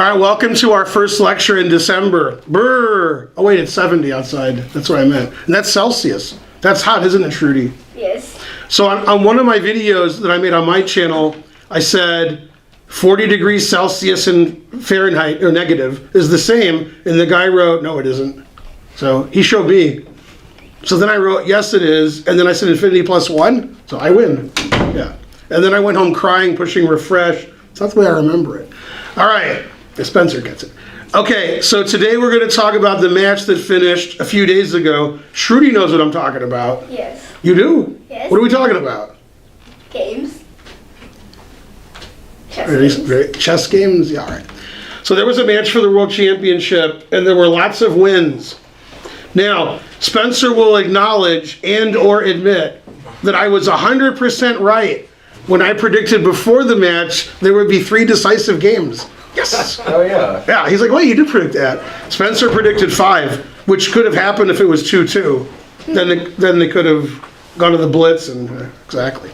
All right, welcome to our first lecture in December. Brr. Oh wait, it's 70 outside. That's what I meant. And that's Celsius. That's hot, isn't it, Trudy? Yes. So on one of my videos that I made on my channel, I said 40 degrees Celsius in Fahrenheit, or negative, is the same. And the guy wrote, no, it isn't. So he showed me. So then I wrote, yes, it is. And then I said infinity plus 1. So I win. Yeah. And then I went home crying, pushing refresh. So that's the way I remember it. All right. Spencer gets it. Okay, so today we're going to talk about the match that finished a few days ago. Shruti knows what I'm talking about. Yes. You do? Yes. What are we talking about? Games. Chess Really games. great. Chess games? Yeah, all right. So there was a match for the World Championship, and there were lots of wins. Now, Spencer will acknowledge and or admit that I was 100% right when I predicted before the match there would be 3 decisive games. Yes. Oh, yeah. Yeah, he's like, wait, you did predict that. Spencer predicted 5, which could have happened if it was 2-2. Then they could have gone to the blitz and exactly.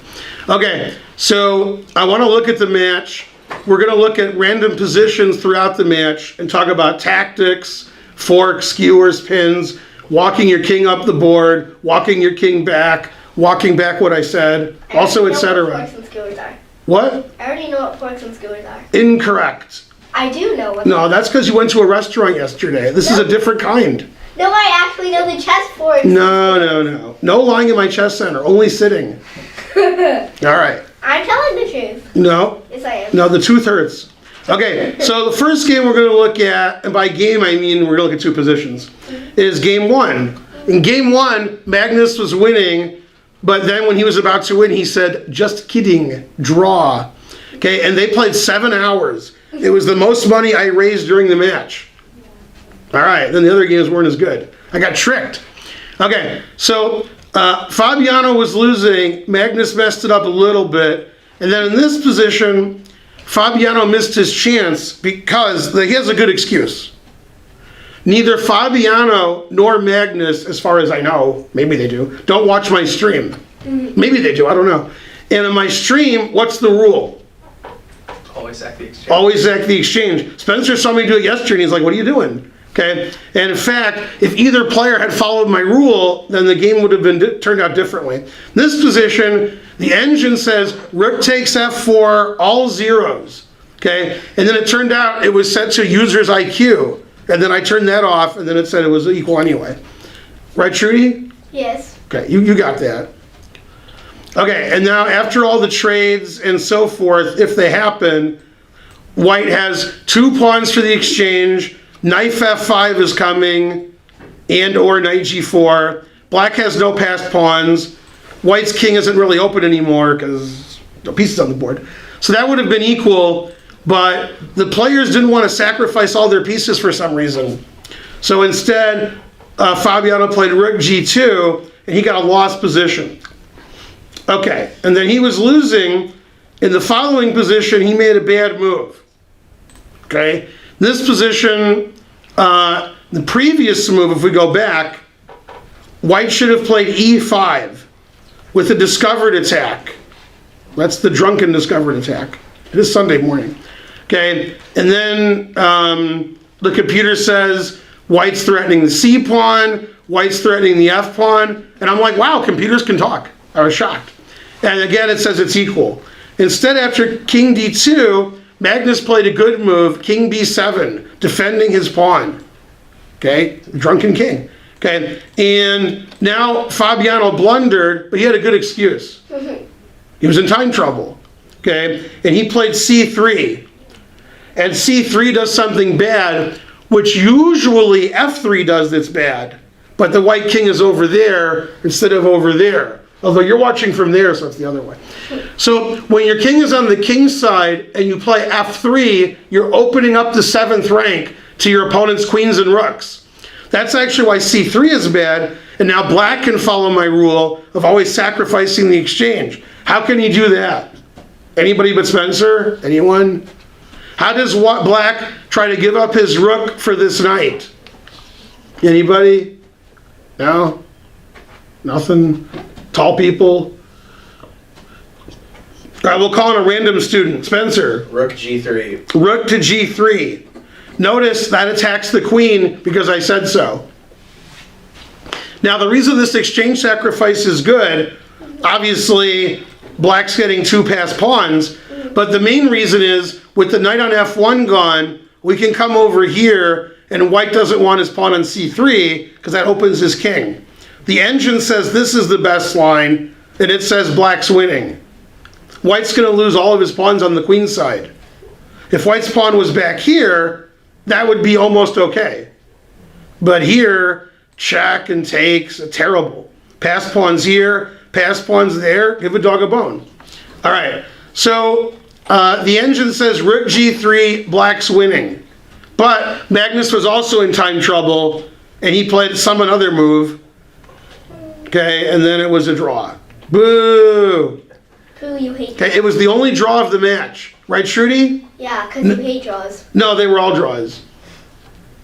Okay, so I want to look at the match. We're going to look at random positions throughout the match and talk about tactics, forks, skewers, pins, walking your king up the board, walking your king back, walking back what I said, also etc. Forks and skewers are. What? I already know what forks and skewers are. Incorrect. I do know what. No, that's because you went to a restaurant yesterday. This is a different kind. No, I actually know the chess forks. No. No lying in my chess center. Only sitting. All right. I'm telling the truth. No. Yes, I am. No, the tooth hurts. Okay, so the first game we're going to look at, and by game I mean we're going to look at 2 positions, is game 1. In game 1, Magnus was winning, but then when he was about to win, he said, just kidding, draw. Okay, and they played 7 hours. It was the most money I raised during the match. All right, then the other games weren't as good. I got tricked. Okay, so Fabiano was losing. Magnus messed it up a little bit. And then in this position, Fabiano missed his chance because he has a good excuse. Neither Fabiano nor Magnus, as far as I know, maybe they do, don't watch my stream. Maybe they do, I don't know. And in my stream, what's the rule? Always act the exchange. Always act the exchange. Spencer saw me do it yesterday and he's like, what are you doing? Okay, and in fact, if either player had followed my rule, then the game would have been turned out differently. This position, the engine says rook takes f4, all zeros. Okay, and then it turned out it was set to user's IQ, and then I turned that off, and then it said it was equal anyway. Right, Trudy? Yes. Okay, you got that. Okay, and now after all the trades and so forth, if they happen, white has 2 pawns for the exchange. Knight f5 is coming, and or knight g4. Black has no passed pawns. White's king isn't really open anymore because no pieces on the board. So that would have been equal, but the players didn't want to sacrifice all their pieces for some reason. So instead, Fabiano played rook g2, and he got a lost position. Okay, and then he was losing. In the following position, he made a bad move. Okay, this position, the previous move, if we go back, white should have played e5 with a discovered attack. That's the drunken discovered attack. It is Sunday morning. Okay, and then the computer says white's threatening the c pawn, white's threatening the f pawn, and I'm like, wow, computers can talk. I was shocked. And again, it says it's equal. Instead, after king d2, Magnus played a good move, king b7, defending his pawn. Okay, drunken king. Okay, and now Fabiano blundered, but he had a good excuse. He was in time trouble. Okay, and he played c3. And c3 does something bad, which usually f3 does that's bad. But the white king is over there instead of over there. Although you're watching from there, so it's the other way. So when your king is on the king side and you play f3, you're opening up the 7th rank to your opponent's queens and rooks. That's actually why c3 is bad, and now black can follow my rule of always sacrificing the exchange. How can he do that? Anybody but Spencer? Anyone? How does black try to give up his rook for this knight? Anybody? No? Nothing? Tall people? All right, we'll call in a random student. Spencer. Rook g3. Rook to g3. Notice that attacks the queen because I said so. Now the reason this exchange sacrifice is good, obviously black's getting 2 passed pawns, but the main reason is with the knight on f1 gone, we can come over here and white doesn't want his pawn on c3 because that opens his king. The engine says this is the best line and it says black's winning. White's going to lose all of his pawns on the queen side. If white's pawn was back here, that would be almost okay. But here, check and takes, terrible. Pass pawns here, pass pawns there, give a dog a bone. All right, so the engine says rook g3, black's winning. But Magnus was also in time trouble, and he played some other move. Okay, and then it was a draw. Boo! Who you hate? Okay, it was the only draw of the match. Right, Shruti? Yeah, because you hate draws. No, they were all draws.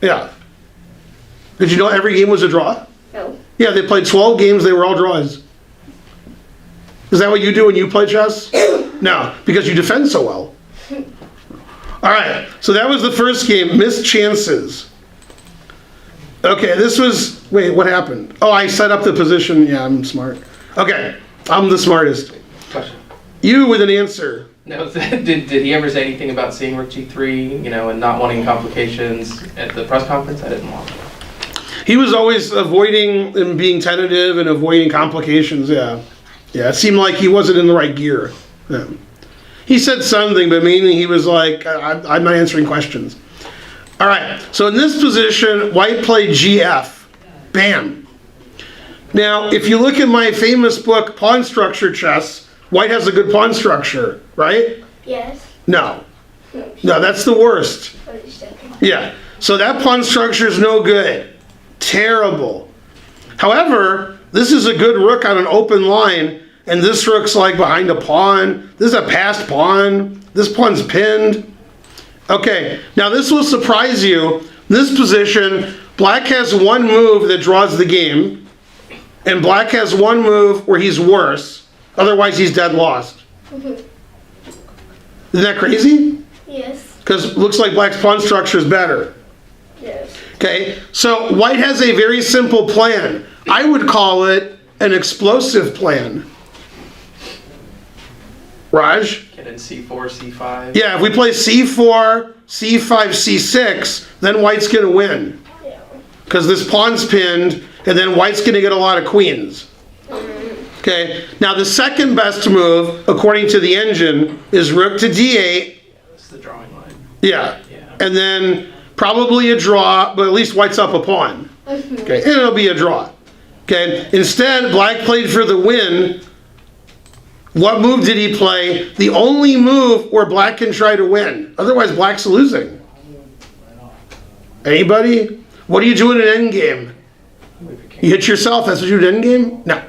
Yeah. Did you know every game was a draw? No. Yeah, they played 12 games, they were all draws. Is that what you do when you play chess? No, because you defend so well. All right, so that was the first game, missed chances. Okay, this was, wait, what happened? Oh, I set up the position. Yeah, I'm smart. Okay, I'm the smartest. Question. You with an answer. No, did he ever say anything about seeing rook g3, and not wanting complications at the press conference? I didn't watch it. He was always avoiding and being tentative and avoiding complications, yeah. Yeah, it seemed like he wasn't in the right gear. Yeah. He said something, but mainly he was like, I'm not answering questions. All right, so in this position, white played gf. Bam. Now, if you look at my famous book, Pawn Structure Chess, white has a good pawn structure, right? Yes. No. No, that's the worst. I was just joking. Yeah, so that pawn structure is no good. Terrible. However, this is a good rook on an open line, and this rook's like behind a pawn. This is a passed pawn. This pawn's pinned. Okay, now this will surprise you. In this position, black has one move that draws the game, and black has one move where he's worse. Otherwise, he's dead lost. Isn't that crazy? Yes. Because it looks like black's pawn structure is better. Yes. Okay, so white has a very simple plan. I would call it an explosive plan. Raj? Get in c4, c5. Yeah, if we play c4, c5, c6, then white's going to win. Yeah. Because this pawn's pinned, and then white's going to get a lot of queens. Okay, now the second best move, according to the engine, is rook to d8. That's the drawing line. Yeah. Yeah. And then probably a draw, but at least white's up a pawn. Okay, and it'll be a draw. Okay, instead, black played for the win. What move did he play? The only move where black can try to win. Otherwise, black's losing. Anybody? What do you do in an endgame? You hit yourself, that's what you do in an endgame? No.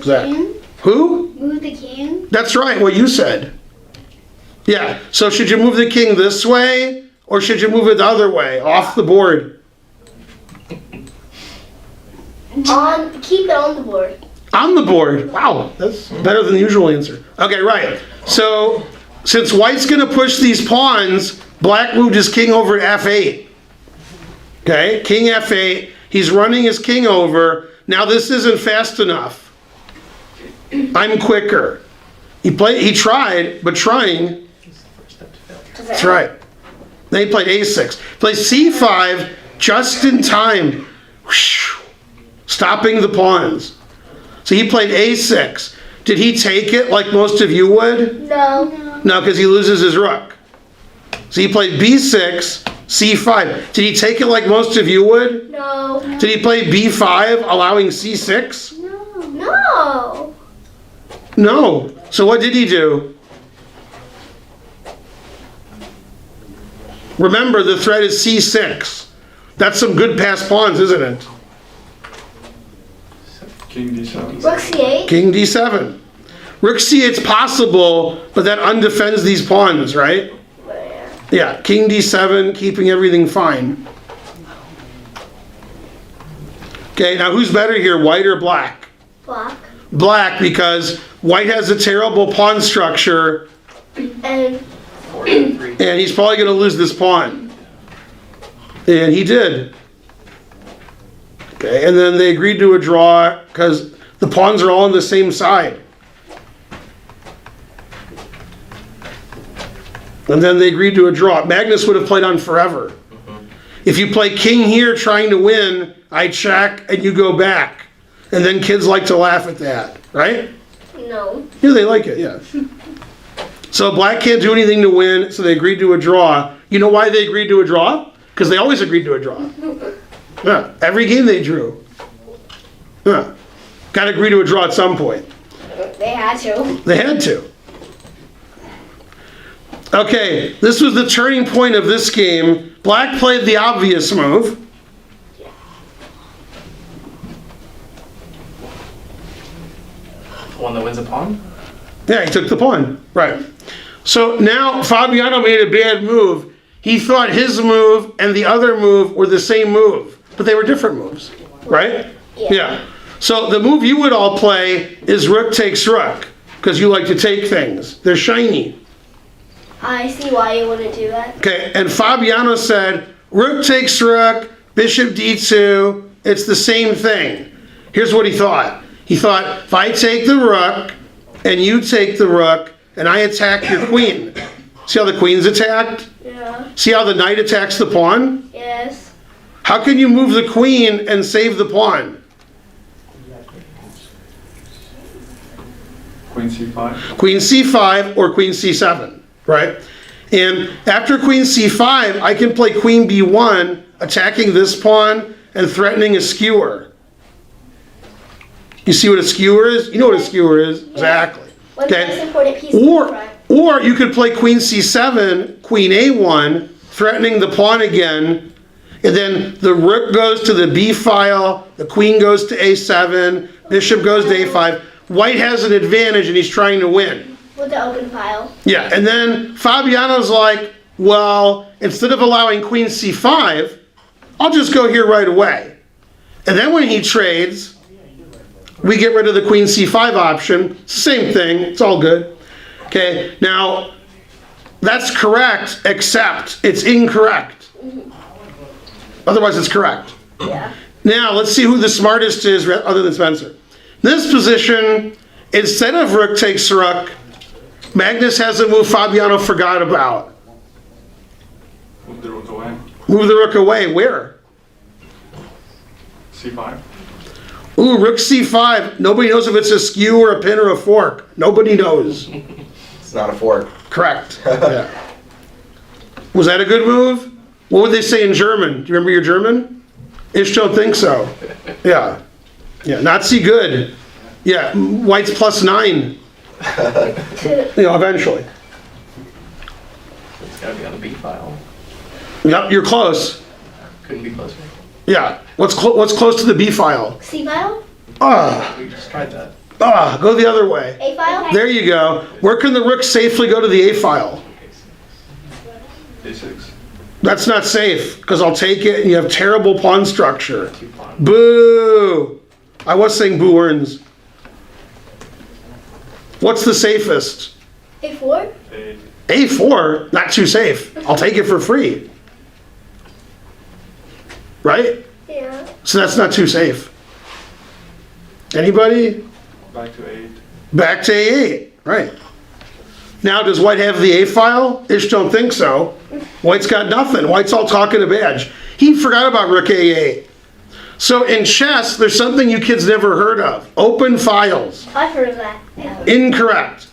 Zach. Who? Move the king. That's right, what you said. Yeah, so should you move the king this way, or should you move it the other way, off the board? Keep it on the board. On the board. Wow, that's better than the usual answer. Okay, right. So, since white's going to push these pawns, black moved his king over to f8. Okay, king f8. He's running his king over. Now this isn't fast enough. I'm quicker. He tried, but trying. That's right. Then he played a6. Played c5 just in time. Whoosh, stopping the pawns. So he played a6. Did he take it like most of you would? No. No, because he loses his rook. So he played b6, c5. Did he take it like most of you would? No. Did he play b5, allowing c6? No. No. So what did he do? Remember, the threat is c6. That's some good passed pawns, isn't it? King d7. Rook c8. King d7. Rook c8's possible, but that undefends these pawns, right? Yeah, king d7, keeping everything fine. Okay, now who's better here, white or black? Black. Black, because white has a terrible pawn structure, And 4 to 3. and he's probably going to lose this pawn. And he did. Okay, and then they agreed to a draw because the pawns are all on the same side. And then they agreed to a draw. Magnus would have played on forever. If you play king here trying to win, I check and you go back. And then kids like to laugh at that, right? No. Yeah, they like it, yeah. So black can't do anything to win, so they agreed to a draw. You know why they agreed to a draw? Because they always agreed to a draw. Yeah, every game they drew. Yeah. Got to agree to a draw at some point. They had to. They had to. Okay, this was the turning point of this game. Black played the obvious move. The one that wins a pawn? Yeah, he took the pawn. Right. So now Fabiano made a bad move. He thought his move and the other move were the same move, but they were different moves. Right? Yeah. So the move you would all play is rook takes rook, because you like to take things. They're shiny. I see why you wouldn't do that. Okay, and Fabiano said, rook takes rook, bishop d2, it's the same thing. Here's what he thought. He thought, if I take the rook, and you take the rook, and I attack your queen. See how the queen's attacked? Yeah. See how the knight attacks the pawn? Yes. How can you move the queen and save the pawn? Queen c5. Queen c5 or queen c7, right? And after queen c5, I can play queen b1, attacking this pawn and threatening a skewer. You see what a skewer is? You know what a skewer is? Exactly. What's the most important piece of the front? Or you could play queen c7, queen a1, threatening the pawn again, and then the rook goes to the b file, the queen goes to a7, bishop goes to a5. White has an advantage and he's trying to win. With the open file. Yeah, and then Fabiano's like, well, instead of allowing queen c5, I'll just go here right away. And then when he trades, we get rid of the queen c5 option. It's the same thing, it's all good. Okay, now, that's correct, except it's incorrect. Otherwise it's correct. Yeah. Now, let's see who the smartest is other than Spencer. This position, instead of rook takes rook, Magnus has a move Fabiano forgot about. Move the rook away. Move the rook away. Where? c5. Ooh, rook c5. Nobody knows if it's a skew or a pin or a fork. Nobody knows. It's not a fork. Correct. Yeah. Was that a good move? What would they say in German? Do you remember your German? Ich don't think so. Yeah. Yeah, Nazi good. Yeah, white's +9. Eventually. It's gotta be on the B file. Yep, you're close. Couldn't be closer. Yeah. What's close to the B file? C file? Ah, We just tried that. go the other way. A file? There you go. Where can the rook safely go to the A file? a6. That's not safe, because I'll take it and you have terrible pawn structure. 2 pawn. Boo! I was saying boo earns. What's the safest? A4? a8. A4? Not too safe. I'll take it for free. Right? Yeah. So that's not too safe. Anybody? Back to a8. Back to A8. Right. Now, does white have the A file? Ish don't think so. White's got nothing. White's all talking a badge. He forgot about rook A8. So in chess, there's something you kids never heard of. Open files. I've heard of that. Yeah. Incorrect.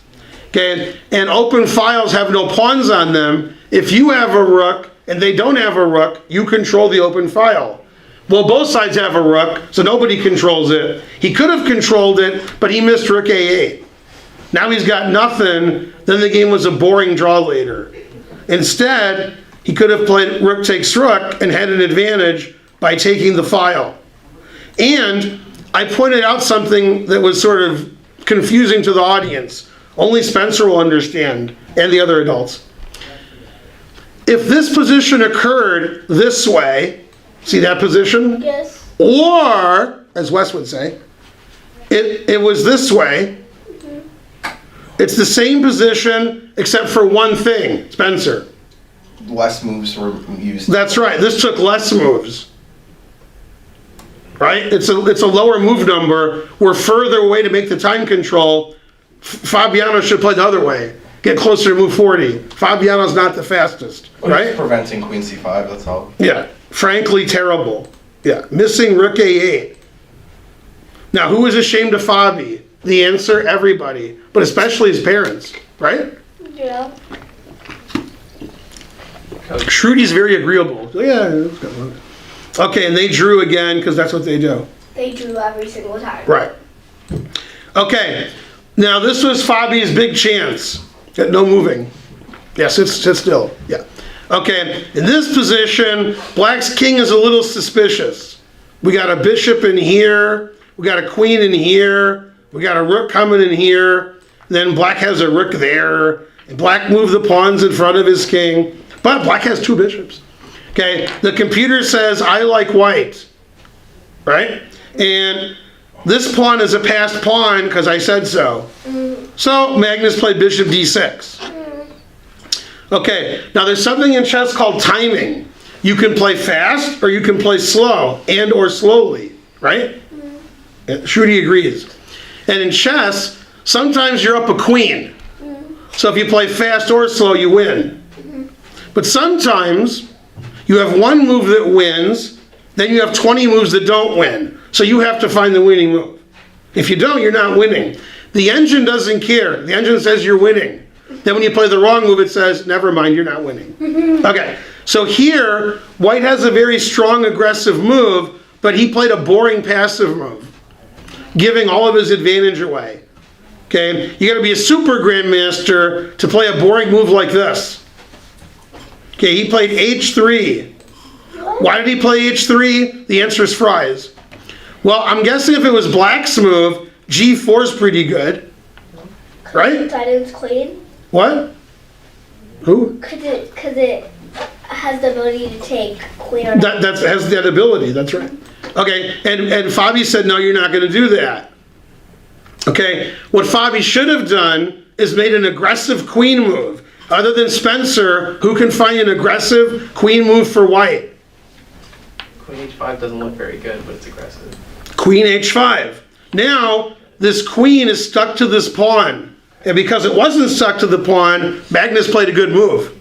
Okay, and open files have no pawns on them. If you have a rook and they don't have a rook, you control the open file. Well, both sides have a rook, so nobody controls it. He could have controlled it, but he missed rook A8. Now he's got nothing, then the game was a boring draw later. Instead, he could have played rook takes rook and had an advantage by taking the file. And I pointed out something that was sort of confusing to the audience. Only Spencer will understand, and the other adults. If this position occurred this way, see that position? Yes. Or, as Wes would say, it was this way. It's the same position except for one thing, Spencer. less moves were used. That's right. This took less moves. Right? It's a lower move number. We're further away to make the time control. Fabiano should play the other way. Get closer to move 40. Fabiano's not the fastest. But Right? it's preventing queen c5, that's all. Yeah. Frankly terrible. Yeah. Missing rook a8. Now, who is ashamed of Fabi? The answer, everybody. But especially his parents. Right? Yeah. Shrudi's very agreeable. Yeah. That's good. Okay, and they drew again because that's what they do. They drew every single time. Right. Okay. Now this was Fabi's big chance. No moving. Yeah, sit still. Yeah. Okay. In this position, Black's king is a little suspicious. We got a bishop in here. We got a queen in here. We got a rook coming in here. Then Black has a rook there. And Black moved the pawns in front of his king. But Black has two bishops. Okay, the computer says, I like white, right? And this pawn is a passed pawn because I said so. So Magnus played bishop d6. Okay, now there's something in chess called timing. You can play fast or you can play slow and or slowly, right? Shruti agrees. And in chess, sometimes you're up a queen. So if you play fast or slow, you win. But sometimes you have one move that wins, then you have 20 moves that don't win. So you have to find the winning move. If you don't, you're not winning. The engine doesn't care. The engine says you're winning. Then when you play the wrong move, it says, never mind, you're not winning. Okay, so here, White has a very strong aggressive move, but he played a boring passive move, giving all of his advantage away. Okay, you gotta be a super grandmaster to play a boring move like this. Okay, he played h3. Why did he play h3? The answer is fries. Well, I'm guessing if it was Black's move, g4 is pretty good. Right? Titans queen. What? Who? Because it has the ability to take queen on. That has that ability, that's right. Okay, and Fabi said, no, you're not going to do that. Okay, what Fabi should have done is made an aggressive queen move. Other than Spencer, who can find an aggressive queen move for White? Queen h5 doesn't look very good, but it's aggressive. Queen h5. Now, this queen is stuck to this pawn. And because it wasn't stuck to the pawn, Magnus played a good move.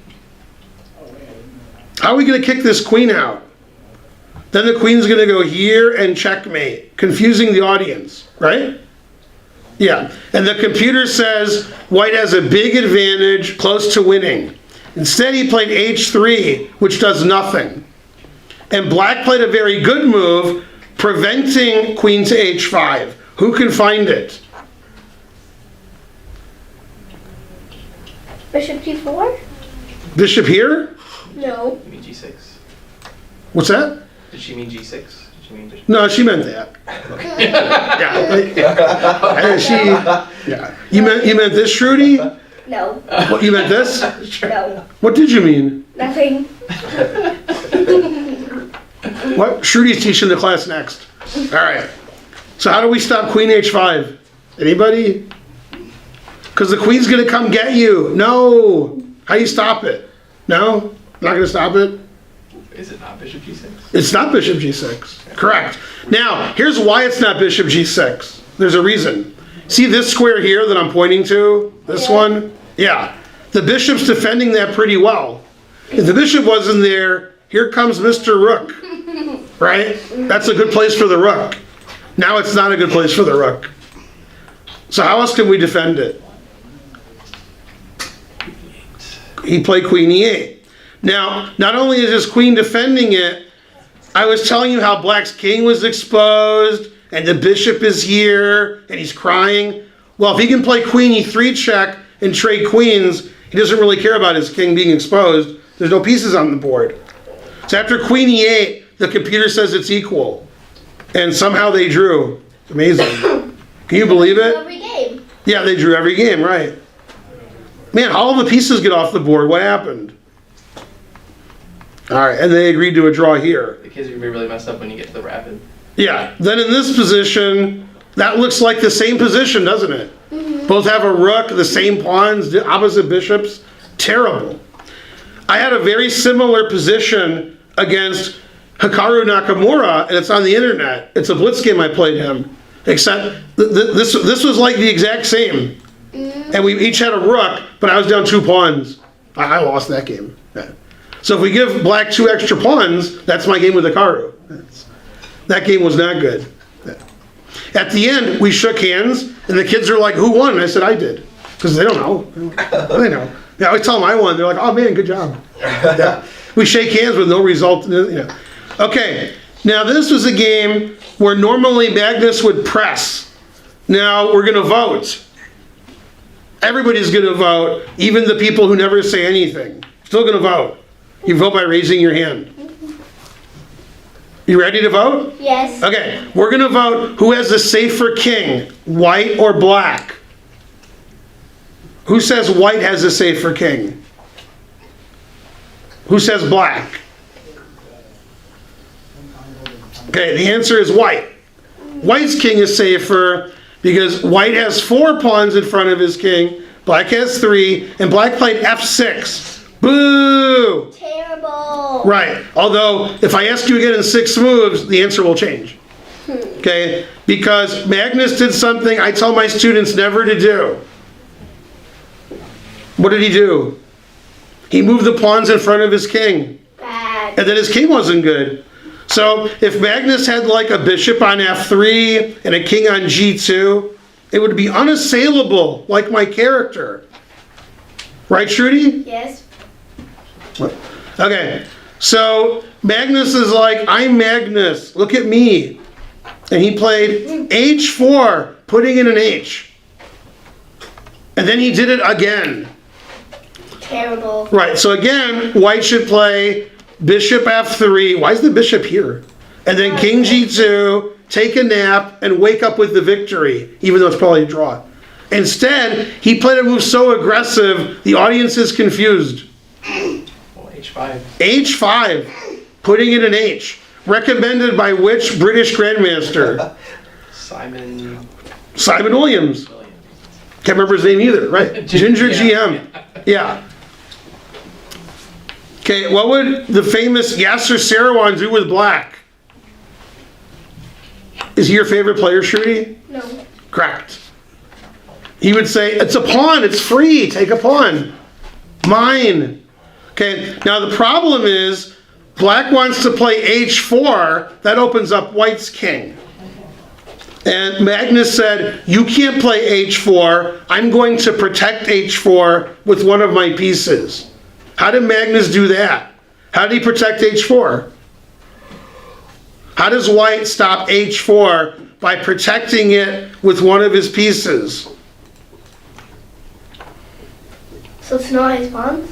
How are we going to kick this queen out? Then the queen's going to go here and checkmate, confusing the audience, right? Yeah, and the computer says White has a big advantage, close to winning. Instead, he played h3, which does nothing. And Black played a very good move, preventing queen to h5. Who can find it? Bishop g4? Bishop here? No. You mean g6? What's that? Did she mean g6? Did she mean bishop? No, she meant that. Yeah. You meant this, Shruti? No. What, you meant this? No. What did you mean? Nothing. What? Shruti's teaching the class next. All right. So how do we stop queen h5? Anybody? Because the queen's going to come get you. No. How do you stop it? No? Not going to stop it? Is it not bishop g6? It's not bishop g6. Correct. Now, here's why it's not bishop g6. There's a reason. See this square here that I'm pointing to? This one? Yeah. The bishop's defending that pretty well. If the bishop wasn't there, here comes Mr. Rook. Right? That's a good place for the rook. Now it's not a good place for the rook. So how else can we defend it? He played queen e8. Now, not only is his queen defending it, I was telling you how Black's king was exposed, and the bishop is here, and he's crying. Well, if he can play queen e3 check and trade queens, he doesn't really care about his king being exposed. There's no pieces on the board. So after queen e8, the computer says it's equal. And somehow they drew. It's amazing. Can you believe it? Every game. Yeah, they drew every game, right. Man, all the pieces get off the board. What happened? All right, and they agreed to a draw here. The kids are going to be really messed up when you get to the rapid. Yeah, then in this position, that looks like the same position, doesn't it? Mm-hmm. Both have a rook, the same pawns, the opposite bishops. Terrible. I had a very similar position against Hikaru Nakamura, and it's on the internet. It's a blitz game I played him. Except this was like the exact same. And we each had a rook, but I was down 2 pawns. I lost that game. Yeah. So if we give black 2 extra pawns, that's my game with Hikaru. That game was not good. At the end, we shook hands, and the kids are like, "Who won?" And I said, "I did," because they don't know. They know. Yeah, I always tell them I won. They're like, "Oh man, good job." Yeah. We shake hands with no result. Okay, now this was a game where normally Magnus would press. Now we're going to vote. Everybody's going to vote, even the people who never say anything. Still going to vote. You vote by raising your hand. You ready to vote? Yes. Okay, we're going to vote who has the safer king, white or black. Who says white has a safer king? Who says black? Okay, the answer is white. White's king is safer because white has 4 pawns in front of his king, black has 3, and black played f6. Boo! Terrible. Right, although if I ask you again in 6 moves, the answer will change. Okay, because Magnus did something I tell my students never to do. What did he do? He moved the pawns in front of his king. Bad. And then his king wasn't good. So if Magnus had like a bishop on f3 and a king on g2, it would be unassailable like my character. Right, Shruti? Yes. Okay, so Magnus is like, "I'm Magnus, look at me." And he played h4, putting in an h. And then he did it again. Terrible. Right, so again, white should play bishop f3. Why is the bishop here? And then king g2, take a nap, and wake up with the victory, even though it's probably a draw. Instead, he played a move so aggressive, the audience is confused. Well, H5. H5, putting in an H. Recommended by which British Grandmaster? Simon Williams. Williams. Can't remember his name either, right? Ginger Yeah. GM. Yeah. Okay, what would the famous Yasser Seirawan do with black? Is he your favorite player, Shruti? No. Correct. He would say, "It's a pawn, it's free, take a pawn. Mine." Okay, now the problem is, black wants to play h4, that opens up white's king. And Magnus said, "You can't play h4, I'm going to protect h4 with one of my pieces." How did Magnus do that? How did he protect h4? How does white stop h4 by protecting it with one of his pieces? So it's not his pawns?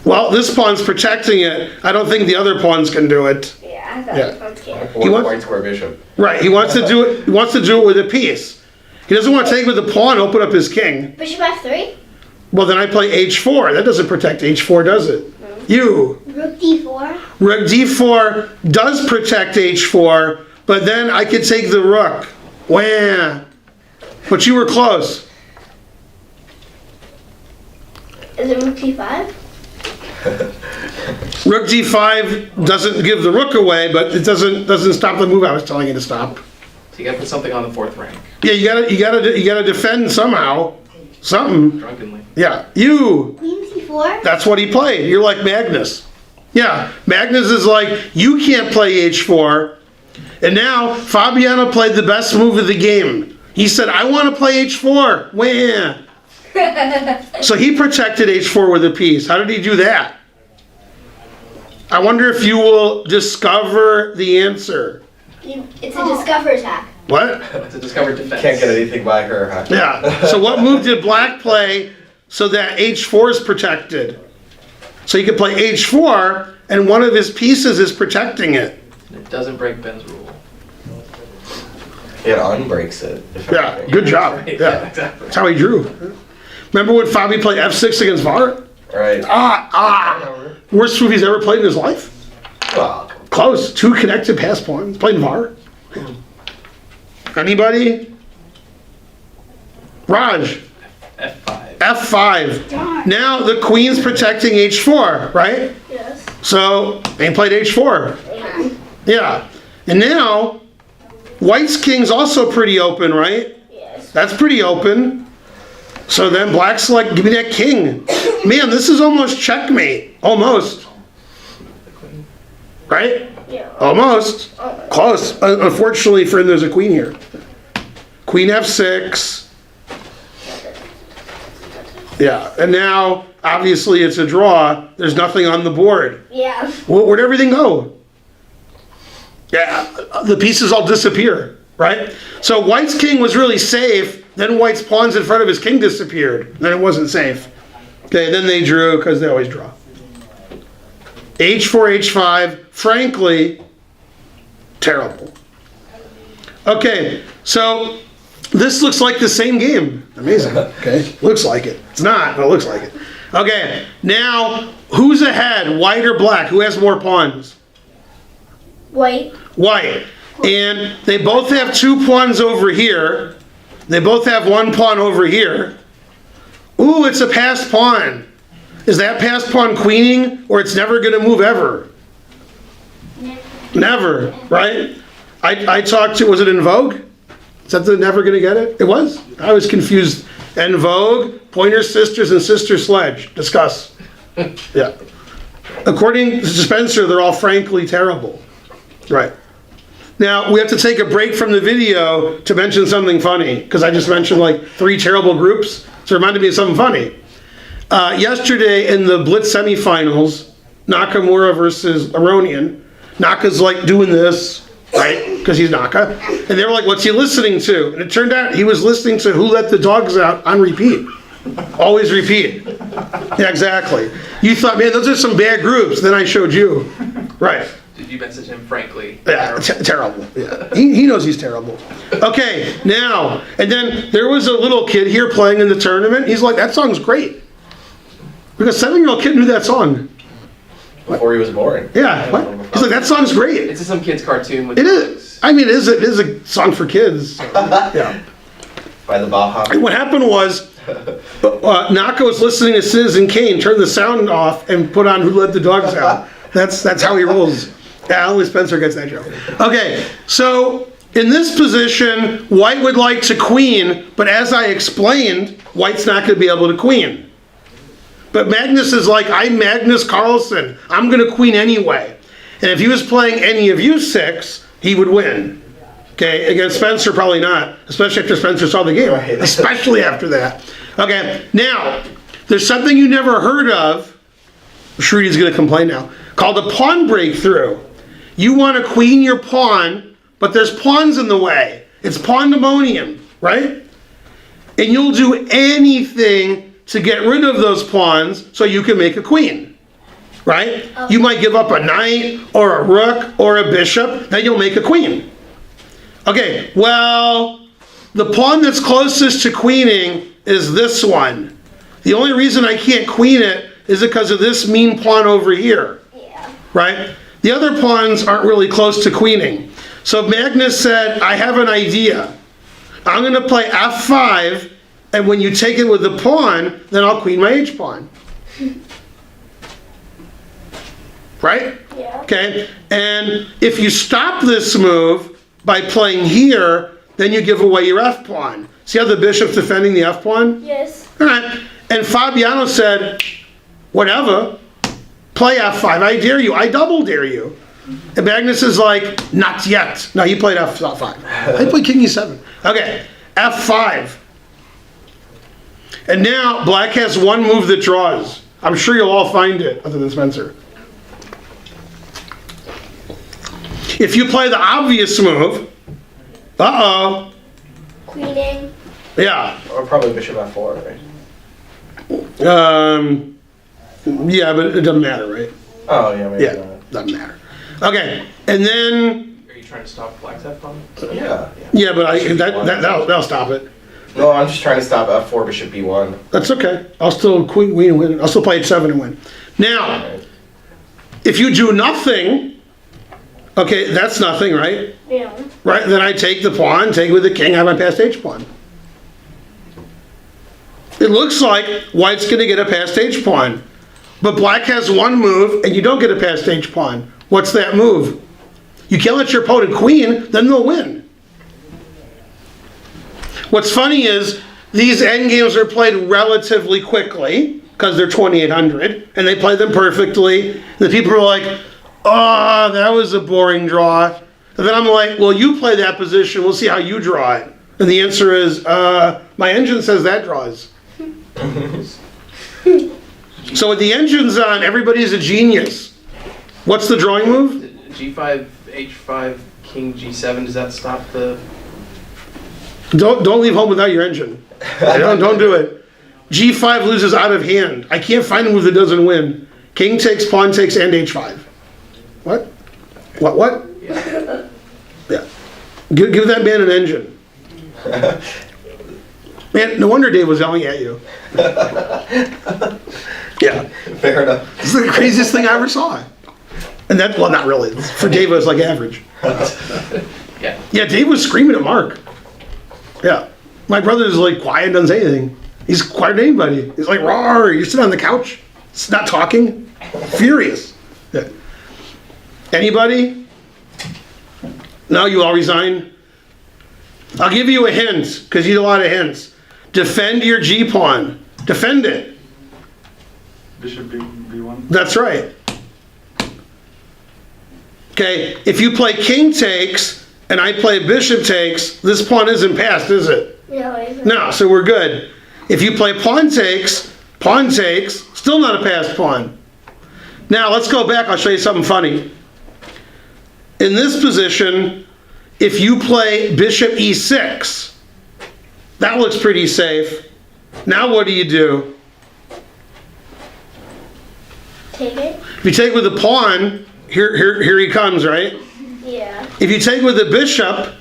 Well, this pawn's protecting it. I don't think the other pawns can do it. Yeah, I thought Yeah. his pawns can't. He wants- White square bishop. Right, he wants to do it. He wants to do it with a piece. He doesn't want to take it with the pawn, open up his king. Bishop f3? Well, then I play h4. That doesn't protect h4, does it? You. Rook d4? Rook d4 does protect h4, but then I could take the rook. Wah. But you were close. Is it rook d5? Rook d5 doesn't give the rook away, but it doesn't stop the move I was telling you to stop. So you gotta put something on the 4th rank, Yeah, you gotta defend somehow. Something. drunkenly. Yeah. You. Queen c4? That's what he played. You're like Magnus. Yeah. Magnus is like, you can't play h4. And now Fabiano played the best move of the game. He said, "I want to play h4. Wah." So he protected h4 with a piece. How did he do that? I wonder if you will discover the answer. It's a discover attack. What? It's a discovered defense. Can't get anything by her, huh? Yeah. So what move did black play so that h4 is protected? So he could play h4 and one of his pieces is protecting it. And it doesn't break Ben's rule. It unbreaks it. if Yeah, anything. good job. Right, Yeah. exactly. That's how he drew. Remember when Fabi played f6 against Var? Right. Worst move he's ever played in his life? Well, Close. 2 connected pass pawns. Played in Var. Anybody? Raj. F5. F5. Now the queen's protecting H4, right? Yes. So they played H4. Yeah. Yeah. And now white's king's also pretty open, right? Yes. That's pretty open. So then black's like, give me that king. Man, this is almost checkmate. Almost. Right? Yeah. Almost. Close. Unfortunately for him, there's a queen here. Queen F6. Yeah. And now, obviously, it's a draw. There's nothing on the board. Yeah. Where'd everything go? Yeah, the pieces all disappear, right? So white's king was really safe. Then white's pawns in front of his king disappeared. Then it wasn't safe. Okay, then they drew because they always draw. H4, H5, frankly, terrible. Okay, so this looks like the same game. Amazing. Okay, looks like it. It's not, but it looks like it. Okay, now who's ahead, white or black? Who has more pawns? White. White. And they both have 2 pawns over here. They both have 1 pawn over here. Ooh, it's a passed pawn. Is that passed pawn queening, or it's never going to move ever? Never, right? I talked to, was it In Vogue? Is that the Never Gonna Get It? It was? I was confused. In Vogue, Pointer Sisters and Sister Sledge. Discuss. Yeah. According to Spencer, they're all frankly terrible. Right. Now, we have to take a break from the video to mention something funny, because I just mentioned like 3 terrible groups, so it reminded me of something funny. Yesterday in the Blitz semifinals, Nakamura versus Aronian, Naka's like doing this, right, because he's Naka, and they were like, what's he listening to? And it turned out he was listening to Who Let the Dogs Out on repeat. Always repeat. Yeah, exactly. You thought, man, those are some bad groups, then I showed you. Right. Did you message him frankly? Yeah, terrible. Yeah, he knows he's terrible. Okay, now, and then there was a little kid here playing in the tournament. He's like, that song's great. Because a 7-year-old kid knew that song. Before he was born. Yeah, what? He's like, that song's great. It's some kid's cartoon with It is. I mean, it is a song for kids. So, yeah. By the Baja. And what happened was, Naka was listening to Citizen Kane, turned the sound off, and put on Who Let the Dogs Out. That's how he rolls. Yeah, only Spencer gets that joke. Okay, so in this position, white would like to queen, but as I explained, white's not going to be able to queen. But Magnus is like, I'm Magnus Carlsen. I'm going to queen anyway. And if he was playing any of you 6, he would win. Okay, against Spencer, probably not. Especially after Spencer saw the game. Right. Especially after that. Okay, now, there's something you never heard of. Shrudi's going to complain now. Called a pawn breakthrough. You want to queen your pawn, but there's pawns in the way. It's pandemonium, right? And you'll do anything to get rid of those pawns so you can make a queen, right? You might give up a knight or a rook or a bishop, then you'll make a queen. Okay, well, the pawn that's closest to queening is this one. The only reason I can't queen it is because of this mean pawn over here, Yeah. right? The other pawns aren't really close to queening. So Magnus said, I have an idea. I'm going to play F5, and when you take it with the pawn, then I'll queen my H-pawn. Right? Yeah. Okay, and if you stop this move by playing here, then you give away your F-pawn. See how the bishop's defending the F-pawn? Yes. All right, and Fabiano said, whatever, play F5, I dare you, I double dare you. And Magnus is like, not yet. No, he played F5. I played King E7. Okay, F5. And now black has one move that draws. I'm sure you'll all find it, other than Spencer. If you play the obvious move, uh-oh. Queening. Yeah. Or probably bishop f4, right? Yeah, but it doesn't matter, right? Oh, yeah, maybe Yeah, not. doesn't matter. Okay, and then, Are you trying to stop black's F-pawn? Yeah. yeah, but that'll stop it. No, I'm just trying to stop f4, bishop b1. That's okay. I'll still queen win. I'll still play H7 and win. Now, Right. if you do nothing, okay, that's nothing, right? Yeah. Right, then I take the pawn, take it with the king, have my passed H pawn. It looks like white's gonna get a passed H-pawn. But black has one move, and you don't get a passed H-pawn. What's that move? You can't let your opponent queen, then they'll win. What's funny is, these endgames are played relatively quickly, because they're 2800, and they play them perfectly. And the people are like, oh, that was a boring draw. And then I'm like, well, you play that position, we'll see how you draw it. And the answer is, my engine says that draws. So with the engines on, everybody's a genius. What's the drawing move? G5, H5, King G7, does that stop the... Don't leave home without your engine. Don't do it. G5 loses out of hand. I can't find a move that doesn't win. King takes, pawn takes, and H5. What? What? Yeah. Yeah. Give that man an engine. Man, no wonder Dave was yelling at you. Yeah. Fair enough. This is the craziest thing I ever saw. And that, well, not really. For Dave, it was like average. Yeah. Yeah, Dave was screaming at Mark. Yeah. My brother's like quiet, doesn't say anything. He's quiet to anybody. He's like, roar, you're sitting on the couch. It's not talking. Furious. Yeah. Anybody? No, you all resign? I'll give you a hint, because you need a lot of hints. Defend your G-pawn. Defend it. Bishop B1. That's right. Okay, if you play king takes, and I play bishop takes, this pawn isn't passed, is it? No, it isn't. No, so we're good. If you play pawn takes, still not a passed pawn. Now, let's go back, I'll show you something funny. In this position, if you play bishop e6, that looks pretty safe. Now what do? Take it? If you take with the pawn, here he comes, right? Yeah. If you take with the bishop,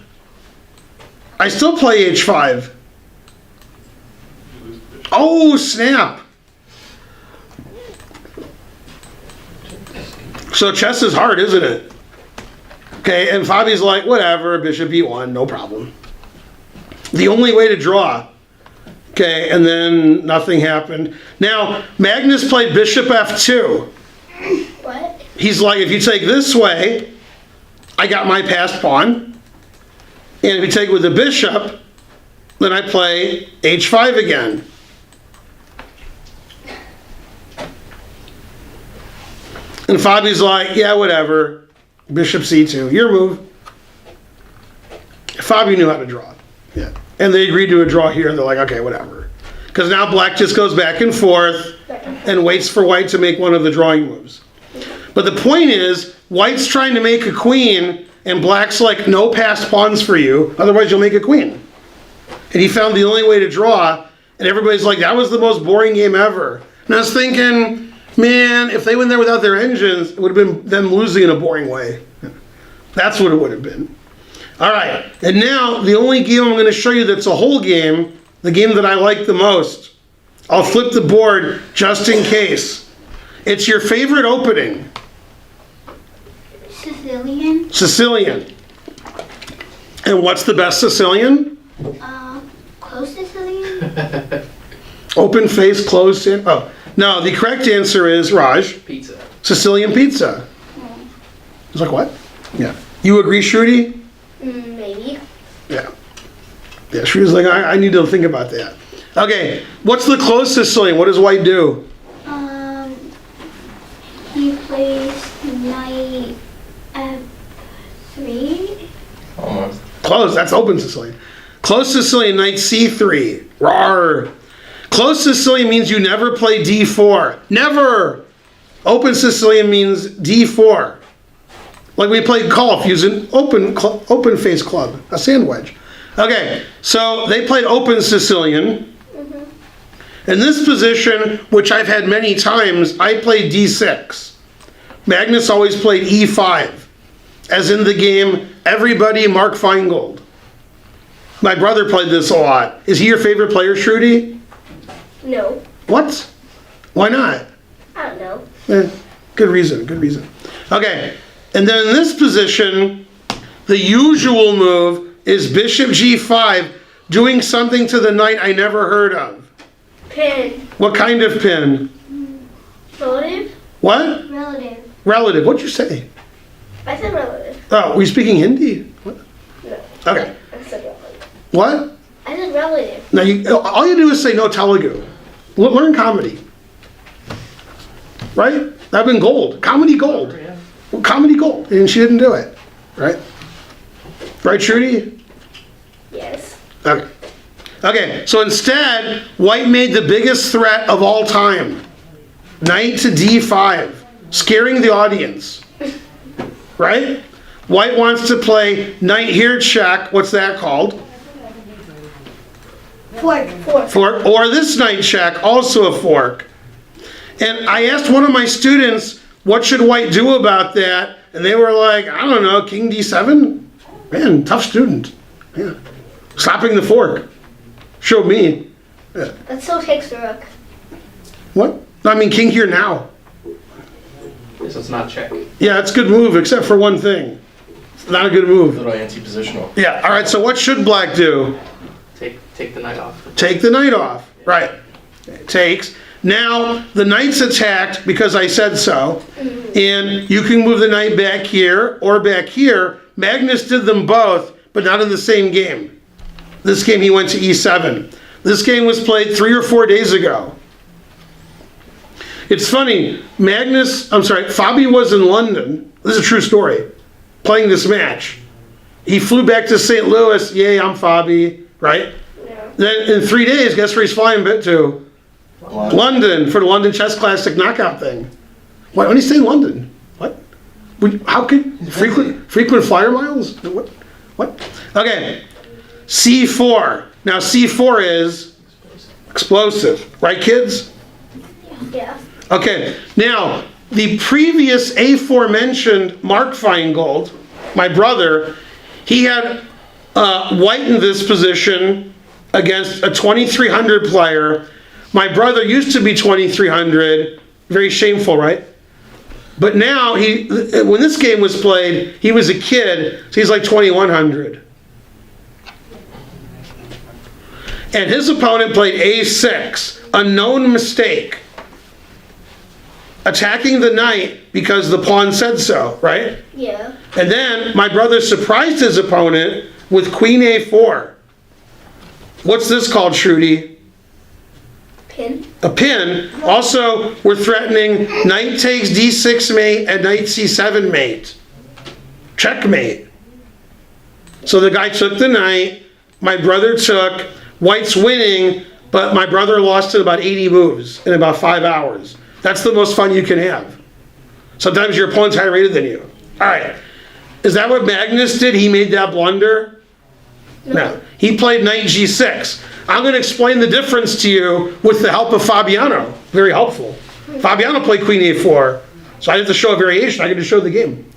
I still play h5. Oh, snap. So chess is hard, isn't it? Okay, and Fabi's like, whatever, bishop e1, no problem. The only way to draw. Okay, and then nothing happened. Now, Magnus played bishop f2. What? He's like, if you take this way, I got my passed pawn. And if you take with the bishop, then I play h5 again. And Fabi's like, yeah, whatever. Bishop c2, your move. Fabi knew how to draw. Yeah. And they agreed to a draw here, and they're like, okay, whatever. Because now black just goes back and forth and waits for white to make one of the drawing moves. But the point is, white's trying to make a queen, and black's like, no passed pawns for you, otherwise you'll make a queen. And he found the only way to draw, and everybody's like, that was the most boring game ever. And I was thinking, man, if they went there without their engines, it would have been them losing in a boring way. That's what it would have been. All right, and now the only game I'm going to show you that's a whole game, the game that I like the most. I'll flip the board just in case. It's your favorite opening. Sicilian? Sicilian. And what's the best Sicilian? Close Sicilian? Open face, closed in. Oh, no, the correct answer is, Raj, Pizza. Sicilian pizza. I was like, what? Yeah. You agree, Shruti? Maybe. Yeah. Yeah, Shrudi's like, I need to think about that. Okay, what's the closed Sicilian? What does white do? He plays knight f3. Almost. Closed, that's open Sicilian. Closed Sicilian, knight c3. Rawr. Closed Sicilian means you never play d4. Never! Open Sicilian means d4. Like we played golf using open face club, a sand wedge. Okay, so they played open Sicilian. In this position, which I've had many times, I played d6. Magnus always played e5. As in the game, Everybody Mark Finegold. My brother played this a lot. Is he your favorite player, Shruti? No. What? Why not? I don't know. Good reason, good reason. Okay, and then in this position, the usual move is bishop g5, doing something to the knight I never heard of. Pin. What kind of pin? Relative? What? Relative. Relative. What'd you say? I said relative. Oh, were you speaking Hindi? What? No. Okay. I said relative. What? I said relative. Now, all you do is say no Telugu. Learn comedy. Right? That'd been gold. Comedy gold. Yeah. Well, comedy gold. And she didn't do it. Right? Right, Trudy? Yes. Okay. Okay, so instead, white made the biggest threat of all time. Knight to d5, scaring the audience. Right? White wants to play knight here check. What's that called? Fork. Fork. Or this knight check, also a fork. And I asked one of my students, what should white do about that? And they were like, I don't know, king d7? Man, tough student. Yeah. Slapping the fork. Showed me. Yeah. That still takes the rook. What? I mean, king here now. So it's not check. Yeah, it's a good move, except for one thing. It's not a good move. Little anti-positional. Yeah, all right, so what should black do? Take the knight off. Take the knight off. Right. Takes. Now, the knight's attacked because I said so. And you can move the knight back here or back here. Magnus did them both, but not in the same game. This game he went to e7. This game was played 3 or 4 days ago. It's funny, Fabi was in London, this is a true story, playing this match. He flew back to St. Louis, yay, I'm Fabi, right? Yeah. Then in 3 days, guess where he's flying to? London, for the London Chess Classic knockout thing. Why, when you say London? What? How could, frequent flyer miles? What? Okay, c4. Now c4 is explosive, right kids? Yeah. Okay, now, the previous aforementioned Mark Finegold, my brother, he had white in this position against a 2300 player. My brother used to be 2300, very shameful, right? But now, when this game was played, he was a kid, so he's like 2100. And his opponent played a6, a known mistake. Attacking the knight because the pawn said so, right? Yeah. And then my brother surprised his opponent with queen a4. What's this called, Shruti? Pin. A pin. Also, we're threatening knight takes d6 mate and knight c7 mate. Checkmate. So the guy took the knight, my brother took, white's winning, but my brother lost in about 80 moves in about 5 hours. That's the most fun you can have. Sometimes your opponent's higher rated than you. All right. Is that what Magnus did? He made that blunder? No. He played knight g6. I'm going to explain the difference to you with the help of Fabiano. Very helpful. Fabiano played queen a4. So I didn't have to show a variation. I get to show the game.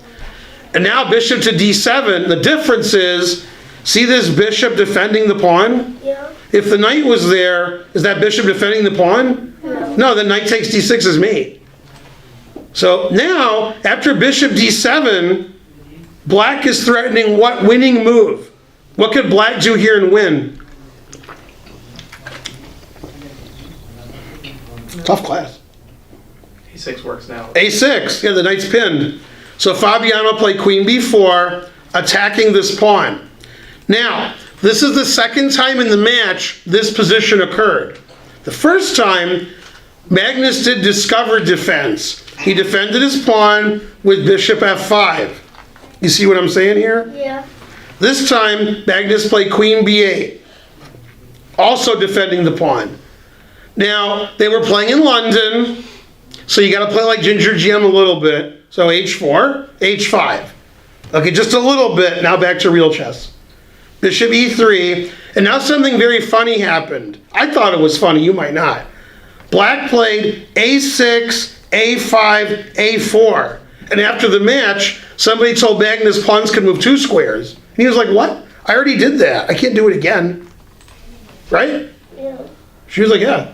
And now bishop to d7. The difference is, see this bishop defending the pawn? Yeah. If the knight was there, is that bishop defending the pawn? No, the knight takes d6 as mate. So now, after bishop d7, black is threatening what winning move? What could black do here and win? Tough class. A6 works now. a6, yeah, the knight's pinned. So Fabiano played queen b4, attacking this pawn. Now, this is the second time in the match this position occurred. The first time, Magnus did discovered defense. He defended his pawn with bishop f5. You see what I'm saying here? Yeah. This time, Magnus played queen b8, also defending the pawn. Now, they were playing in London, so you got to play like Ginger GM a little bit. So h4, h5. Okay, just a little bit. Now back to real chess. Bishop e3, and now something very funny happened. I thought it was funny, you might not. Black played a6, a5, a4. And after the match, somebody told Magnus pawns could move 2 squares. And he was like, what? I already did that. I can't do it again. Right? Yeah. She was like, yeah.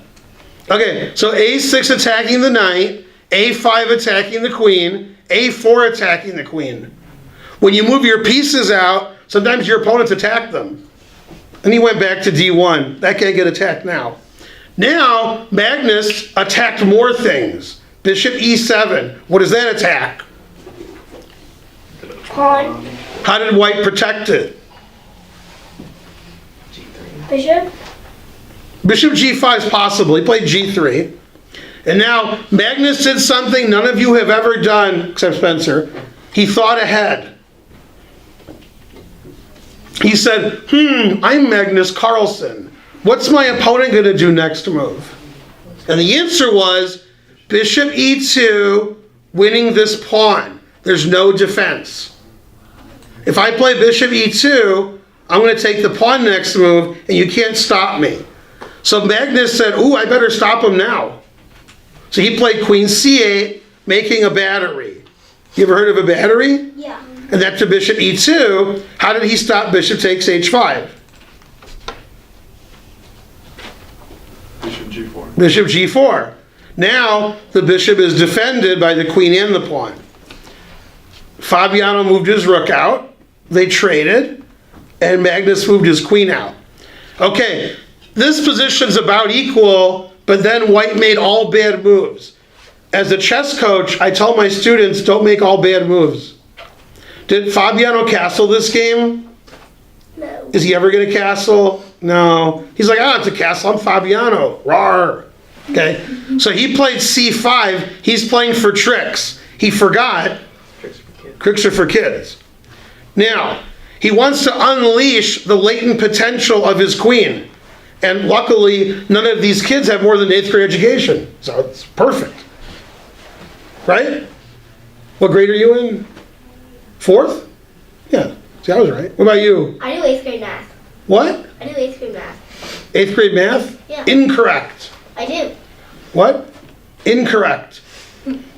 Okay, so a6 attacking the knight, a5 attacking the queen, a4 attacking the queen. When you move your pieces out, sometimes your opponents attack them. And he went back to d1. That can't get attacked now. Now, Magnus attacked more things. Bishop e7. What does that attack? Pawn. How did white protect it? G3. Bishop. Bishop g5 is possible. He played g3. And now, Magnus did something none of you have ever done, except Spencer. He thought ahead. He said, I'm Magnus Carlsen. What's my opponent going to do next move? And the answer was, Bishop e2, winning this pawn. There's no defense. If I play Bishop e2, I'm going to take the pawn next move, and you can't stop me. So Magnus said, ooh, I better stop him now. So he played Queen c8, making a battery. You ever heard of a battery? Yeah. And that's to Bishop e2. How did he stop Bishop takes h5? Bishop G4. Bishop g4. Now the bishop is defended by the queen and the pawn. Fabiano moved his rook out. They traded. And Magnus moved his queen out. Okay, this position's about equal, but then white made all bad moves. As a chess coach, I tell my students, don't make all bad moves. Did Fabiano castle this game? No. Is he ever going to castle? No. He's like, I don't have to castle. I'm Fabiano. Rawr. Okay. So he played c5. He's playing for tricks. He forgot Tricks for kids. tricks are for kids. Now, he wants to unleash the latent potential of his queen. And luckily, none of these kids have more than 8th grade education. So it's perfect. Right? What grade are you in? 4th? Yeah. See, I was right. What about you? I do 8th grade math. What? I do 8th grade math. 8th grade math? Yeah. Incorrect. I do. What? Incorrect.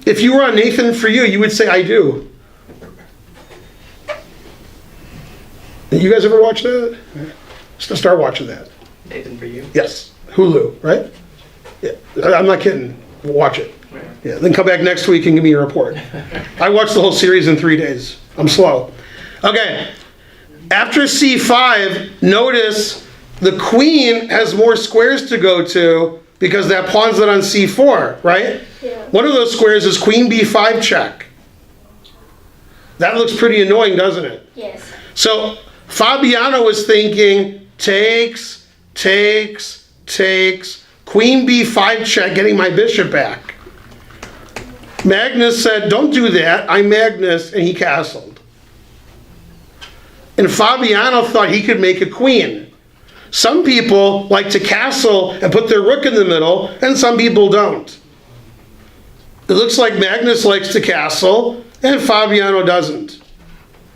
If you were on Nathan For You, you would say, I do. You guys ever watch that? Just start watching that. Nathan For You. Yes. Hulu, right? Yeah. I'm not kidding. Watch it. Right. Yeah. Then come back next week and give me a report. I watched the whole series in 3 days. I'm slow. Okay. After c5, notice the queen has more squares to go to because that pawn's not on c4, right? Yeah. One of those squares is queen b5 check. That looks pretty annoying, doesn't it? Yes. So Fabiano was thinking, takes, queen b5 check, getting my bishop back. Magnus said, don't do that, I'm Magnus, and he castled. And Fabiano thought he could make a queen. Some people like to castle and put their rook in the middle, and some people don't. It looks like Magnus likes to castle, and Fabiano doesn't.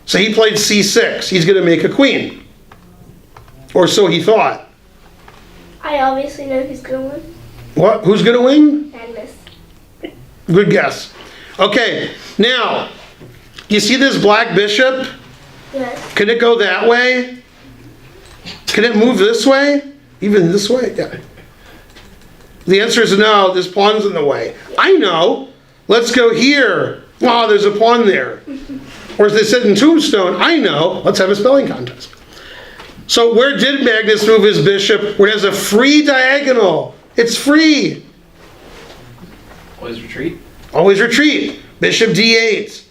So he played c6. He's going to make a queen. Or so he thought. I obviously know who's going to win. What? Who's going to win? Magnus. Good guess. Okay, now, you see this black bishop? Yes. Can it go that way? Can it move this way? Even this way? Yeah. The answer is no, this pawn's in the way. I know. Let's go here. Oh, there's a pawn there. Or as they said in Tombstone, I know. Let's have a spelling contest. So where did Magnus move his bishop? Where it has a free diagonal. It's free. Always retreat. Always retreat. Bishop d8.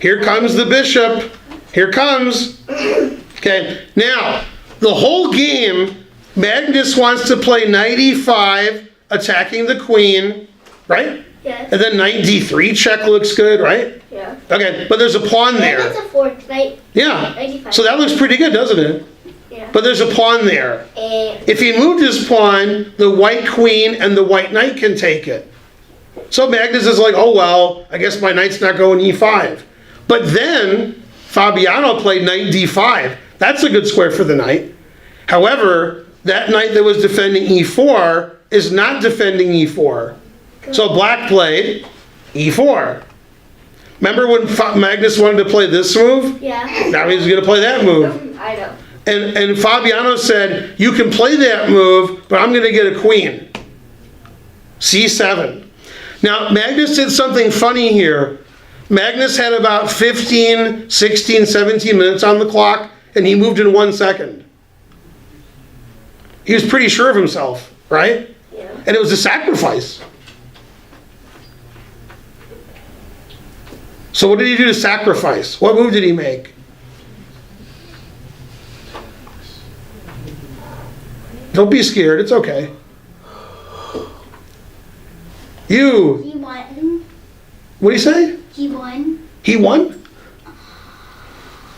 Here comes the bishop. Here comes. Okay, now, the whole game, Magnus wants to play knight e5, attacking the queen, right? Yes. And then knight d3 check looks good, right? Yeah. Okay, but there's a pawn That's there. a 4th knight. Yeah. 95. So that looks pretty good, doesn't it? Yeah. But there's a pawn there. And If he moved his pawn, the white queen and the white knight can take it. So Magnus is like, oh well, I guess my knight's not going e5. But then Fabiano played knight d5. That's a good square for the knight. However, that knight that was defending e4 is not defending e4. So black played e4. Remember when Magnus wanted to play this move? yeah. Now he's going to play that move. I know. And Fabiano said, you can play that move, but I'm going to get a queen. c7. Now, Magnus did something funny here. Magnus had about 15, 16, 17 minutes on the clock, and he moved in 1 second. He was pretty sure of himself, right? Yeah. and it was a sacrifice. So what did he do to sacrifice? What move did he make? Don't be scared, it's okay. You, He won. what do you say? He won. He won?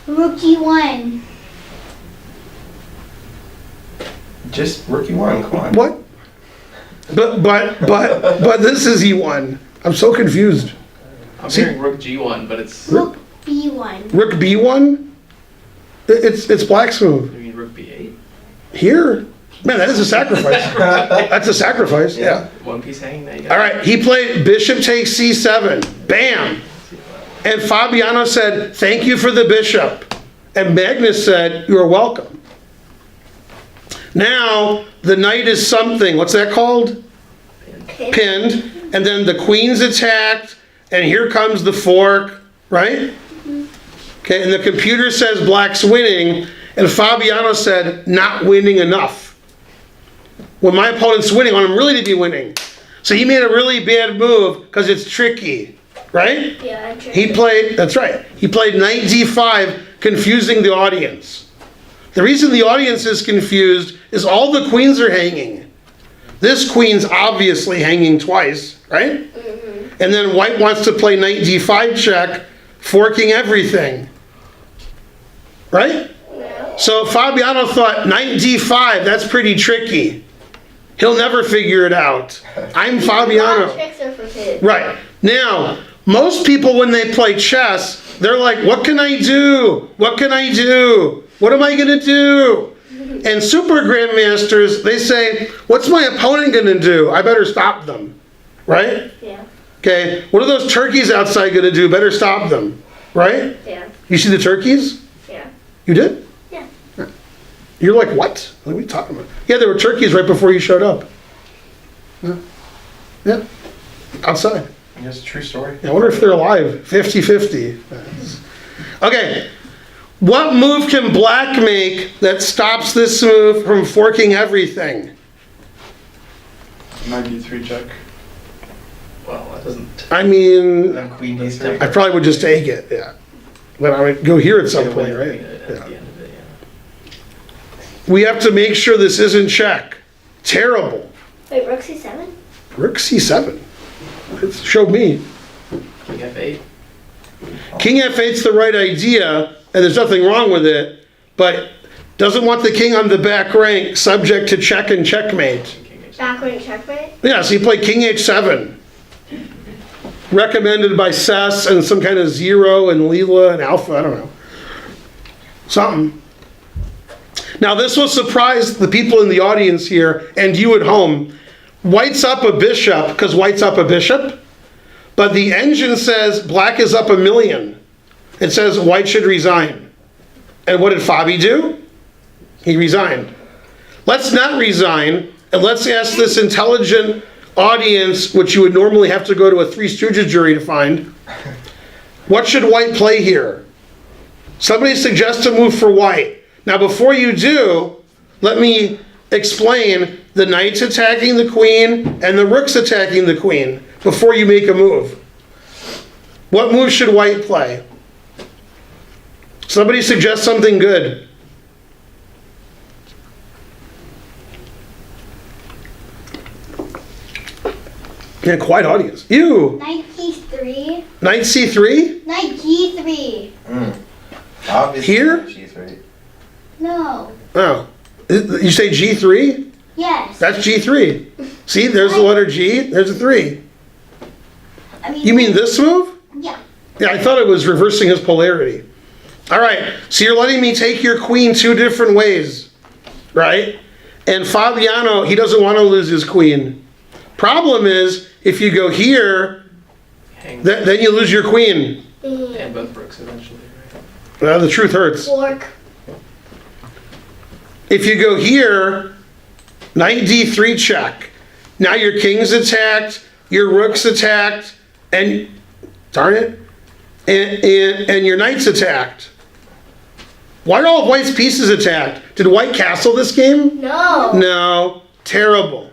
Rookie won. Just rookie one, come on. What? But this is he won. I'm so confused. I'm See- hearing rook G1, but it's, Rook B1. Rook B1? It's Black's move. you mean rook B8? Here? Man, that is a sacrifice. That's a sacrifice, yeah. One piece hanging there. You got All right, he played bishop takes C7. Bam! And Fabiano said, thank you for the bishop. And Magnus said, you're welcome. Now, the knight is something. What's that called? Pinned. And then the queen's attacked. And here comes the fork, right? Okay, and the computer says Black's winning. And Fabiano said, not winning enough. When my opponent's winning, I want him really to be winning. So he made a really bad move because it's tricky, right? Yeah, I'm sure. He played, that's right, he played knight d5, confusing the audience. The reason the audience is confused is all the queens are hanging. This queen's obviously hanging twice, right? Mm-hmm. And then white wants to play knight d5 check, forking everything, right? Yeah. So Fabiano thought knight d5, that's pretty tricky. He'll never figure it out. I'm A lot of Fabiano. tricks are for kids. Right. Now, most people when they play chess, they're like, what can I do? What can I do? What am I going to do? And super grandmasters, they say, what's my opponent going to do? I better stop them. Right? Yeah. Okay. What are those turkeys outside going to do? Better stop them. Right? Yeah. You see the turkeys? Yeah. You did? Yeah. You're like, what? What are we talking about? Yeah, there were turkeys right before you showed up. Yeah. Outside. I guess true story. I wonder if they're alive. 50-50. Okay. What move can Black make that stops this move from forking everything? Knight D3 check. Well, that doesn't. I mean, Then queen That's d3. I probably would just take it, yeah. But I would go here at some get away point, with right? it at Yeah. the end of it, yeah. We have to make sure this isn't check. Terrible. Wait, Rook C7? Rook C7. It showed me. King F8. King F8's the right idea, and there's nothing wrong with it, but doesn't want the king on the back rank subject to check and checkmate. King H7. Backward checkmate? Yeah, so he played King H7. Recommended by Sess and some kind of Zero and Leela and Alpha, I don't know. Something. Now this will surprise the people in the audience here and you at home. White's up a bishop because White's up a bishop, but the engine says Black is up a million. It says White should resign. And what did Fabi do? He resigned. Let's not resign, and let's ask this intelligent audience, which you would normally have to go to a Three Stooges jury to find, what should White play here? Somebody suggest a move for White. Now before you do, let me explain the knight's attacking the queen and the rook's attacking the queen before you make a move. What move should White play? Somebody suggest something good. Yeah, quiet audience. You! Knight C3. Knight C3? Knight G3. Obviously. Here? G3. No. Oh. You say G3? Yes. That's G3. See, there's the letter G, there's a 3. I mean, You mean this move? Yeah. Yeah, I thought it was reversing his polarity. All right, so you're letting me take your queen two different ways, right? And Fabiano, he doesn't want to lose his queen. Problem is, if you go here, Hang. then you lose your queen. And both rooks eventually, right? Well, the truth hurts. Fork. If you go here, knight d3 check. Now your king's attacked, your rook's attacked, and darn it, and your knight's attacked. Why are all of White's pieces attacked? Did White castle this game? No. No, terrible.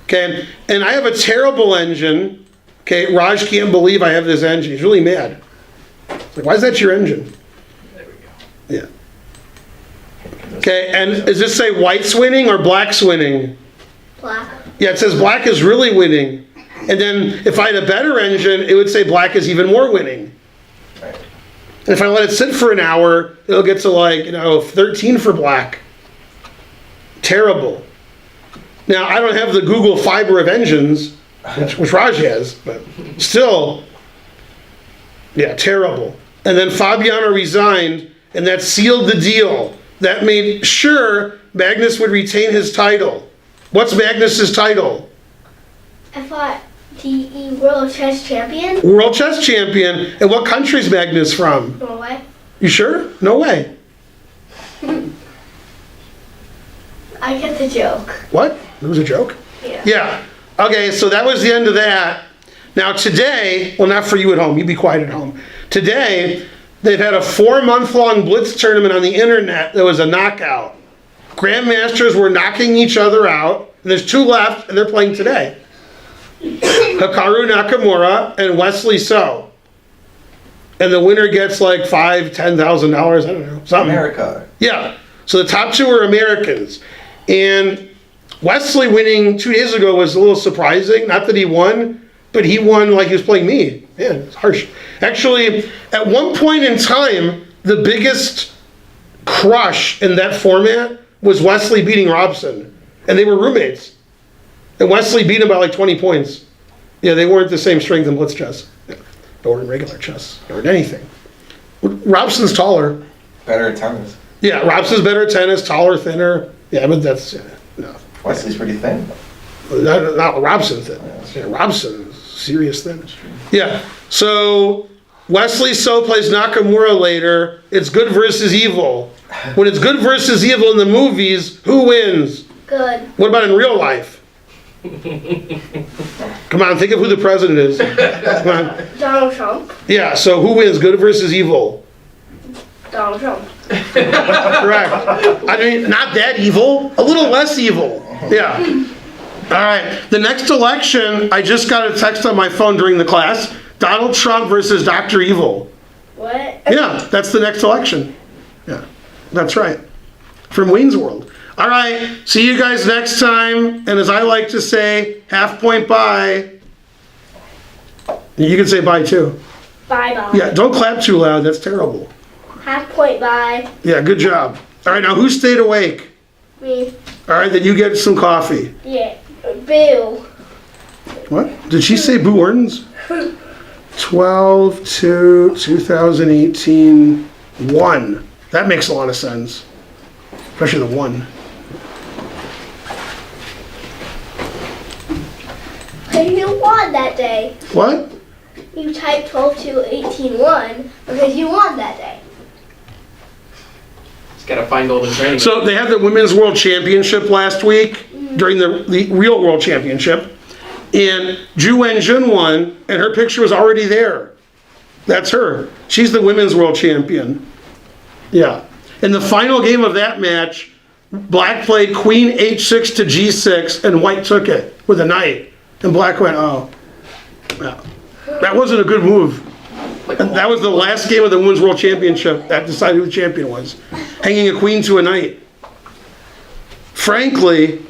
Okay, and I have a terrible engine. Okay, Raj can't believe I have this engine. He's really mad. It's like, why is that your engine? There we go. Yeah. Okay, and does this say white's winning or black's winning? Black. Yeah, it says black is really winning. And then if I had a better engine, it would say black is even more winning. Right. And if I let it sit for an hour, it'll get to like, 13 for black. Terrible. Now, I don't have the Google Fiber of engines, which Raj has, but still, yeah, terrible. And then Fabiano resigned, and that sealed the deal. That made sure Magnus would retain his title. What's Magnus's title? FIDE World Chess Champion. World Chess Champion. And what country's Magnus from? Norway. You sure? No way. I get the joke. What? It was a joke? Yeah. Yeah. Okay, so that was the end of that. Now today, well, not for you at home, you be quiet at home. Today, they've had a 4-month-long blitz tournament on the internet that was a knockout. Grandmasters were knocking each other out, and there's 2 left, and they're playing today. Hikaru Nakamura and Wesley So. And the winner gets like $5,000-$10,000, I don't know, something. America. Yeah. So the top 2 are Americans. And Wesley winning 2 days ago was a little surprising. Not that he won, but he won like he was playing me. Man, it's harsh. Actually, at one point in time, the biggest crush in that format was Wesley beating Robson. And they were roommates. And Wesley beat him by like 20 points. Yeah, they weren't the same strength in blitz chess. Yeah. Or in regular chess. Or in anything. Robson's taller. Better at tennis. Yeah, Robson's better at tennis, taller, thinner. Yeah, but that's, no. Wesley's pretty thin. Not Robson thin. Yeah, Robson's serious thin. Yeah, so Wesley So plays Nakamura later. It's good versus evil. When it's good versus evil in the movies, who wins? Good. What about in real life? Come on, think of who the president is. Come on. Donald Trump. Yeah, so who wins, good versus evil? Donald Trump. Correct. I mean, not that evil, a little less evil. Yeah. All right. The next election, I just got a text on my phone during the class. Donald Trump versus Dr. Evil. What? Yeah, that's the next election. Yeah, that's right. From Wayne's World. All right. See you guys next time. And as I like to say, half point bye. You can say bye too. Bye bye. Yeah, don't clap too loud. That's terrible. Half point bye. Yeah, good job. All right, now who stayed awake? Me. All right, then you get some coffee. Yeah. Boo. What? Did she say Boo Orton's? 12/2/2018, 1. That makes a lot of sense. Especially the 1. You won that day. What? You typed 12/2/18 because you won that day. Just gotta find golden training. So they had the Women's World Championship last week during the real World Championship. And Ju Wen-jun won, and her picture was already there. That's her. She's the Women's World Champion. Yeah. In the final game of that match, Black played Queen H6 to G6, and White took it with a knight. And Black went, oh. Yeah. That wasn't a good move. And that was the last game of the Women's World Championship that decided who the champion was. Hanging a queen to a knight. Frankly,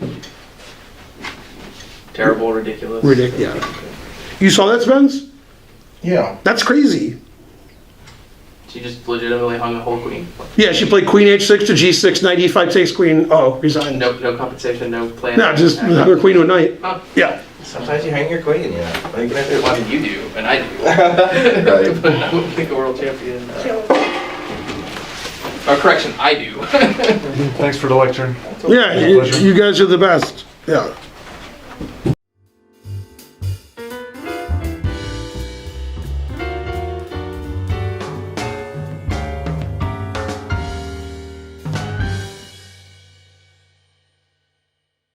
Terrible, ridiculous. ridiculous. Yeah. You saw that, Spence? Yeah. That's crazy. She just legitimately hung a whole queen. Yeah, she played Queen H6 to G6, knight E5 takes queen. Oh, resigned. No compensation, no plan. No, just hung her queen to a knight. Huh. Yeah. Sometimes you hang your queen, yeah. Like, What did you do? And I do. Right. But I wouldn't think a world champion. Or correction, I do. Thanks for the lecture. Yeah, you guys are the best. Yeah.